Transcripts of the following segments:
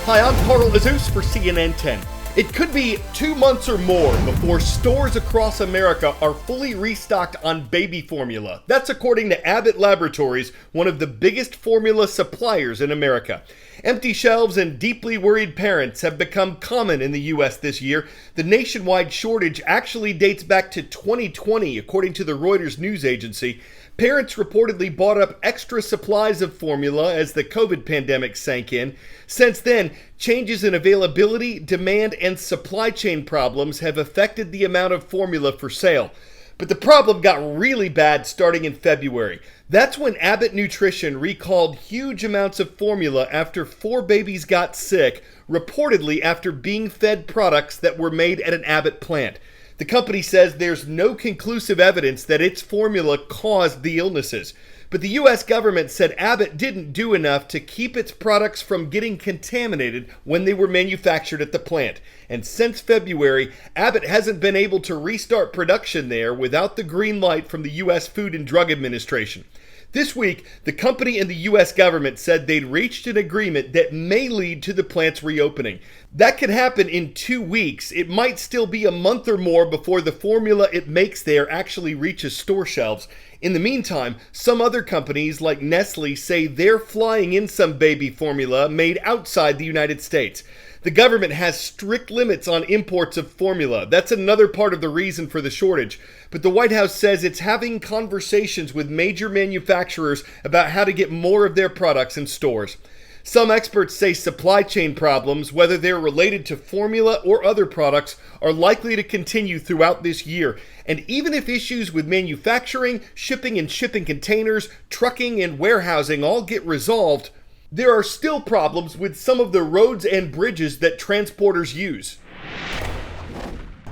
Hi, I'm Carl Azus for CNN 10. It could be 2 months or more before stores across America are fully restocked on baby formula. That's according to Abbott Laboratories, one of the biggest formula suppliers in America. Empty shelves and deeply worried parents have become common in the U.S. this year. The nationwide shortage actually dates back to 2020, according to the Reuters news agency. Parents reportedly bought up extra supplies of formula as the COVID pandemic sank in. Since then, changes in availability, demand, and supply chain problems have affected the amount of formula for sale. But the problem got really bad starting in February. That's when Abbott Nutrition recalled huge amounts of formula after 4 babies got sick, reportedly after being fed products that were made at an Abbott plant. The company says there's no conclusive evidence that its formula caused the illnesses. But the U.S. government said Abbott didn't do enough to keep its products from getting contaminated when they were manufactured at the plant. And since February, Abbott hasn't been able to restart production there without the green light from the U.S. Food and Drug Administration. This week, the company and the U.S. government said they'd reached an agreement that may lead to the plant's reopening. That could happen in 2 weeks. It might still be a month or more before the formula it makes there actually reaches store shelves. In the meantime, some other companies like Nestle say they're flying in some baby formula made outside the United States. The government has strict limits on imports of formula. That's another part of the reason for the shortage. But the White House says it's having conversations with major manufacturers about how to get more of their products in stores. Some experts say supply chain problems, whether they're related to formula or other products, are likely to continue throughout this year. And even if issues with manufacturing, shipping and shipping containers, trucking and warehousing all get resolved, there are still problems with some of the roads and bridges that transporters use.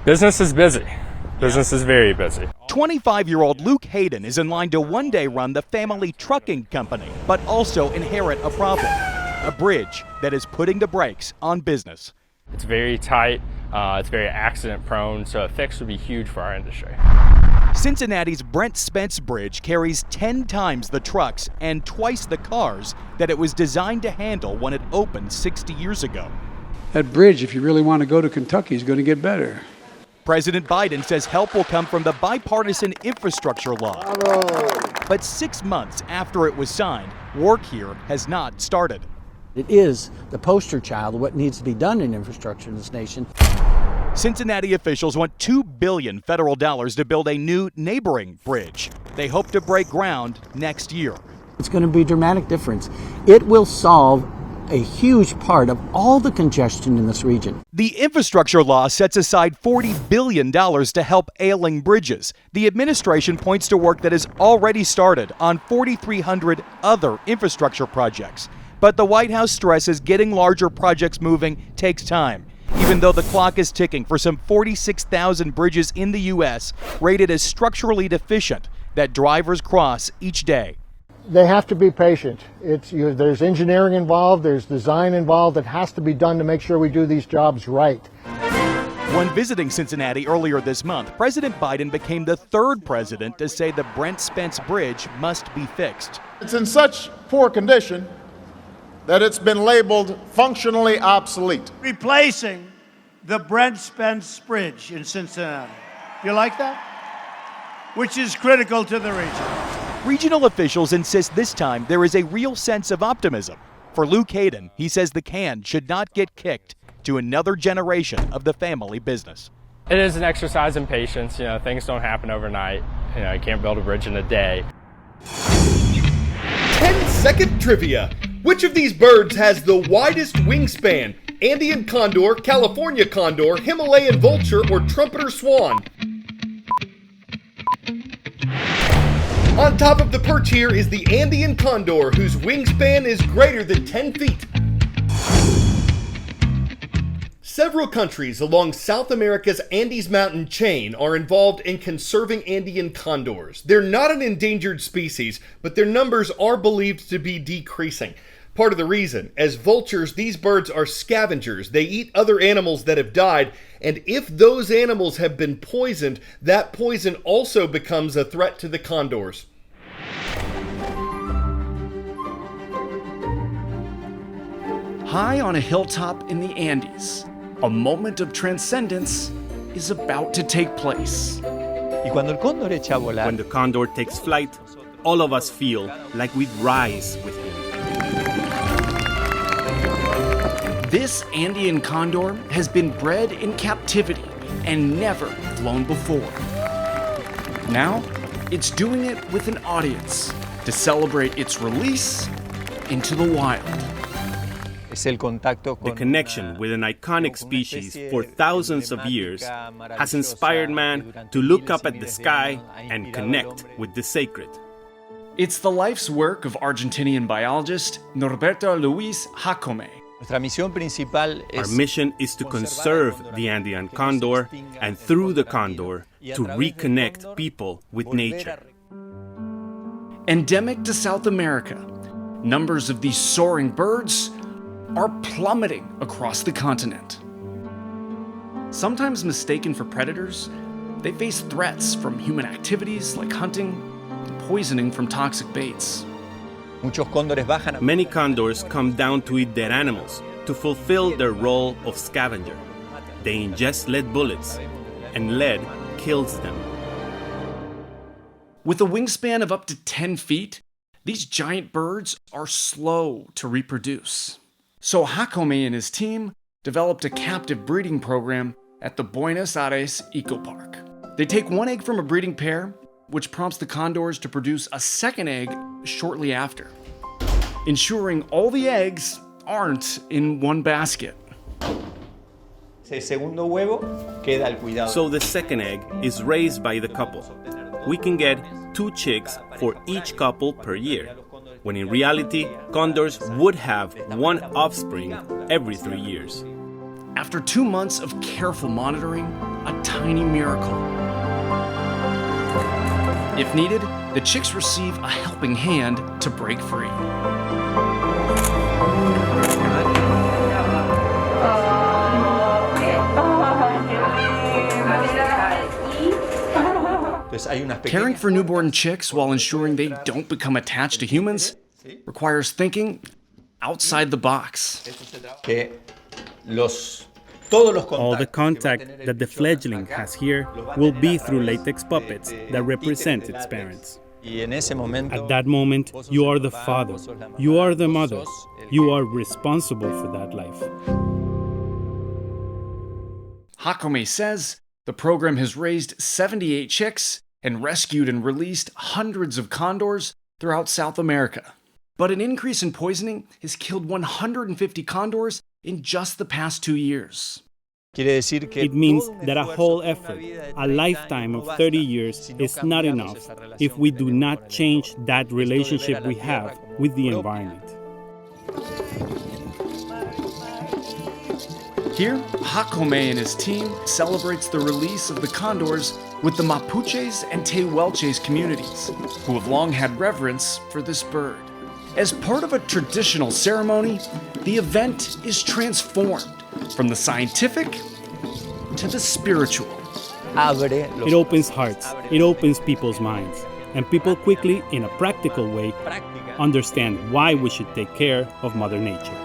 Business is busy. Business is very busy. 25-year-old Luke Hayden is in line to one day run the family trucking company, but also inherit a problem, a bridge that is putting the brakes on business. It's very tight, it's very accident prone, so a fix would be huge for our industry. Cincinnati's Brent Spence Bridge carries 10 times the trucks and twice the cars that it was designed to handle when it opened 60 years ago. That bridge, if you really want to go to Kentucky, is going to get better. President Biden says help will come from the bipartisan infrastructure law. But 6 months after it was signed, work here has not started. It is the poster child of what needs to be done in infrastructure in this nation. Cincinnati officials want $2 billion federal dollars to build a new neighboring bridge. They hope to break ground next year. It's going to be a dramatic difference. It will solve a huge part of all the congestion in this region. The infrastructure law sets aside $40 billion to help ailing bridges. The administration points to work that has already started on 4,300 other infrastructure projects. But the White House stresses getting larger projects moving takes time, even though the clock is ticking for some 46,000 bridges in the U.S. rated as structurally deficient that drivers cross each day. They have to be patient. There's engineering involved, there's design involved. It has to be done to make sure we do these jobs right. When visiting Cincinnati earlier this month, President Biden became the third president to say the Brent Spence Bridge must be fixed. It's in such poor condition that it's been labeled functionally obsolete. Replacing the Brent Spence Bridge in Cincinnati. You like that? Which is critical to the region. Regional officials insist this time there is a real sense of optimism. For Luke Hayden, he says the can should not get kicked to another generation of the family business. It is an exercise in patience. Things don't happen overnight. You can't build a bridge in a day. 10-second trivia. Which of these birds has the widest wingspan? Andean condor, California condor, Himalayan vulture, or trumpeter swan? On top of the perch here is the Andean condor, whose wingspan is greater than 10 feet. Several countries along South America's Andes mountain chain are involved in conserving Andean condors. They're not an endangered species, but their numbers are believed to be decreasing. Part of the reason, as vultures, these birds are scavengers. They eat other animals that have died, and if those animals have been poisoned, that poison also becomes a threat to the condors. High on a hilltop in the Andes, a moment of transcendence is about to take place. When the condor takes flight, all of us feel like we rise with him. This Andean condor has been bred in captivity and never flown before. Now, it's doing it with an audience to celebrate its release into the wild. The connection with an iconic species for thousands of years has inspired man to look up at the sky and connect with the sacred. It's the life's work of Argentinian biologist Norberto Luis Jacome. Our mission is to conserve the Andean condor and through the condor to reconnect people with nature. Endemic to South America, numbers of these soaring birds are plummeting across the continent. Sometimes mistaken for predators, they face threats from human activities like hunting and poisoning from toxic baits. Many condors come down to eat dead animals to fulfill their role of scavenger. They ingest lead bullets, and lead kills them. With a wingspan of up to 10 feet, these giant birds are slow to reproduce. So Jacome and his team developed a captive breeding program at the Buenos Aires Eco Park. They take one egg from a breeding pair, which prompts the condors to produce a second egg shortly after, ensuring all the eggs aren't in one basket. So the second egg is raised by the couple. We can get 2 chicks for each couple per year, when in reality, condors would have 1 offspring every 3 years. After 2 months of careful monitoring, a tiny miracle. If needed, the chicks receive a helping hand to break free. Caring for newborn chicks while ensuring they don't become attached to humans requires thinking outside the box. All the contact that the fledgling has here will be through latex puppets that represent its parents. At that moment, you are the father, you are the mother, you are responsible for that life. Jacome says the program has raised 78 chicks and rescued and released hundreds of condors throughout South America. But an increase in poisoning has killed 150 condors in just the past 2 years. It means that a whole effort, a lifetime of 30 years, is not enough if we do not change that relationship we have with the environment. Here, Jacome and his team celebrates the release of the condors with the Mapuches and Tehuelches communities, who have long had reverence for this bird. As part of a traditional ceremony, the event is transformed from the scientific to the spiritual. It opens hearts, it opens people's minds, and people quickly, in a practical way, understand why we should take care of Mother Nature.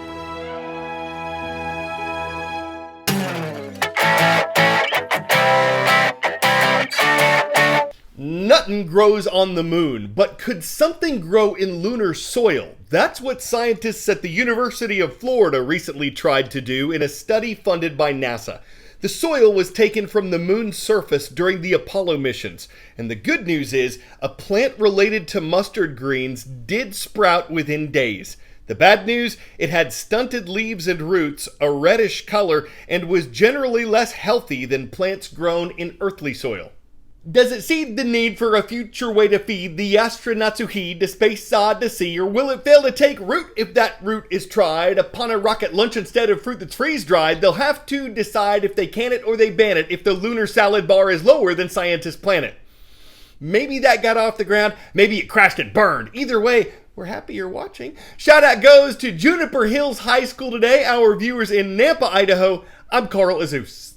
Nothing grows on the moon, but could something grow in lunar soil? That's what scientists at the University of Florida recently tried to do in a study funded by NASA. The soil was taken from the moon's surface during the Apollo missions, and the good news is a plant related to mustard greens did sprout within days. The bad news, it had stunted leaves and roots, a reddish color, and was generally less healthy than plants grown in earthly soil. Does it see the need for a future way to feed the astronauts who heed to space odyssey, or will it fail to take root if that route is tried? Upon a rocket lunch instead of fruit that's freeze-dried, they'll have to decide if they can it or they ban it if the lunar salad bar is lower than scientists plan it. Maybe that got off the ground, maybe it crashed and burned. Either way, we're happy you're watching. Shout out goes to Juniper Hills High School today, our viewers in Nampa, Idaho. I'm Carl Azus.